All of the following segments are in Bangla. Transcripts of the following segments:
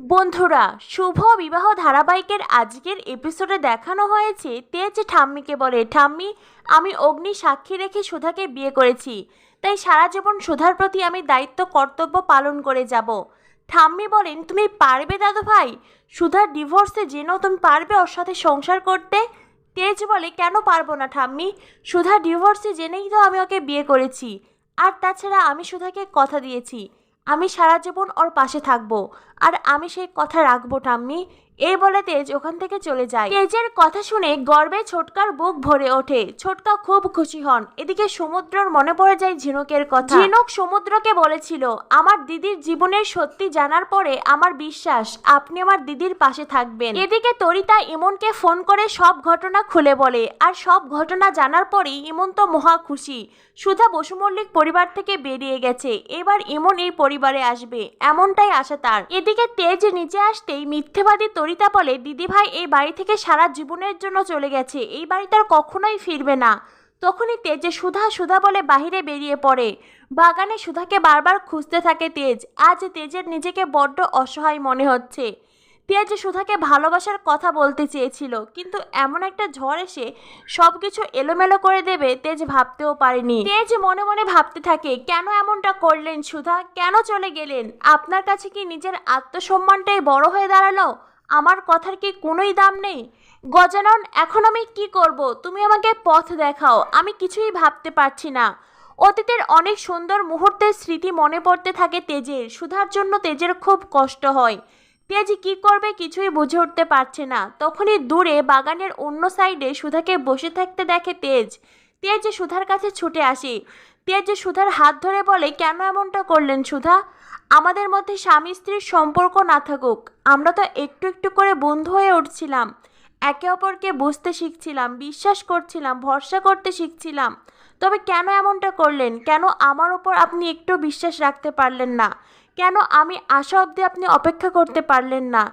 বন্ধুরা, শুভ বিবাহ ধারাবাহিকের আজকের এপিসোডে দেখানো হয়েছে তেজ ঠাম্মিকে বলে, ঠাম্মি, আমি অগ্নি সাক্ষী রেখে সুধাকে বিয়ে করেছি, তাই সারা জীবন সুধার প্রতি আমি দায়িত্ব কর্তব্য পালন করে যাব। ঠাম্মি বলেন, তুমি পারবে দাদু ভাই? সুধার ডিভোর্সে জেনেও তুমি পারবে ওর সাথে সংসার করতে? তেজ বলে, কেন পারবো না ঠাম্মি, সুধার ডিভোর্সে জেনেই তো আমি ওকে বিয়ে করেছি। আর তাছাড়া আমি সুধাকে কথা দিয়েছি আমি সারা জীবন ওর পাশে থাকবো, আর আমি সেই কথা রাখবো ঠাম্মি। এই বলে তেজ ওখান থেকে চলে যায়। তেজের কথা শুনে গর্বে ছোটকার বুক ভরে ওঠে। ছোটকা খুব খুশি হন। এদিকে সমুদ্রর মনে পড়ে যায় ঝিনুকের কথা। ঝিনুক সমুদ্রকে বলেছিল, আমার দিদির জীবনের সত্যি জানার পরে আমার বিশ্বাস আপনি আমার দিদির পাশে থাকবেন। এদিকে তরিতা ইমনকে ফোন করে সব ঘটনা খুলে বলে, আর সব ঘটনা জানার পরেই ইমন তো মহা খুশি। সুধা বসু মল্লিক পরিবার থেকে বেরিয়ে গেছে, এবার ইমন এই পরিবারে আসবে, এমনটাই আশা তার। এদিকে তেজ নিচে আসতেই মিথ্যেবাদী তরিতা বলে, দিদিভাই এই বাড়ি থেকে সারা জীবনের জন্য চলে গেছে, এই বাড়ি তার কখনোই ফিরবে না। তখনই তেজে সুধা সুধা বলে বাহিরে বেরিয়ে পড়ে। বাগানে সুধাকে বারবার খুঁজতে থাকে তেজ। আজ তেজের নিজেকে বড্ড অসহায় মনে হচ্ছে। তেজ সুধাকে ভালোবাসার কথা বলতে চেয়েছিল, কিন্তু এমন একটা ঝড় এসে সবকিছু এলোমেলো করে দেবে তেজ ভাবতেও পারেনি। তেজ মনে মনে ভাবতে থাকে, কেন এমনটা করলেন সুধা, কেন চলে গেলেন? আপনার কাছে কি নিজের আত্মসম্মানটাই বড় হয়ে দাঁড়ালো? আমার কথার কি কোনোই দাম নেই? গজানন, এখন আমি কি করব? তুমি আমাকে পথ দেখাও, আমি কিছুই ভাবতে পারছি না। অতীতের অনেক সুন্দর মুহূর্তের স্মৃতি মনে পড়তে থাকে তেজের। সুধার জন্য তেজের খুব কষ্ট হয়। তেজ কি করবে কিছুই বুঝে উঠতে পারছে না। তখনই দূরে বাগানের অন্য সাইডে সুধাকে বসে থাকতে দেখে তেজ। তেজ সুধার কাছে ছুটে আসে। তেজ সুধার হাত ধরে বলে, কেন এমনটা করলেন সুধা? আমাদের মধ্যে স্বামী স্ত্রীর সম্পর্ক না থাকুক, আমরা তো একটু একটু করে বন্ধু হয়ে উঠছিলাম, একে অপরকে বুঝতে শিখছিলাম, বিশ্বাস করছিলাম, ভরসা করতে শিখছিলাম। তবে কেন এমনটা করলেন? কেন আমার ওপর আপনি একটু বিশ্বাস রাখতে পারলেন না? কেন আমি আসা অবধি আপনি অপেক্ষা করতে পারলেন না?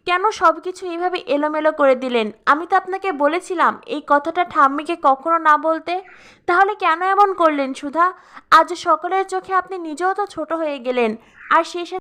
কেন সব কিছু এইভাবে এলোমেলো করে দিলেন? আমি তো আপনাকে বলেছিলাম এই কথাটা ঠাম্মিকে কখনো না বলতে। তাহলে কেন এমন করলেন সুধা? আজ সকলের চোখে আপনি নিজেও তো ছোট হয়ে গেলেন, আর সেই সাথে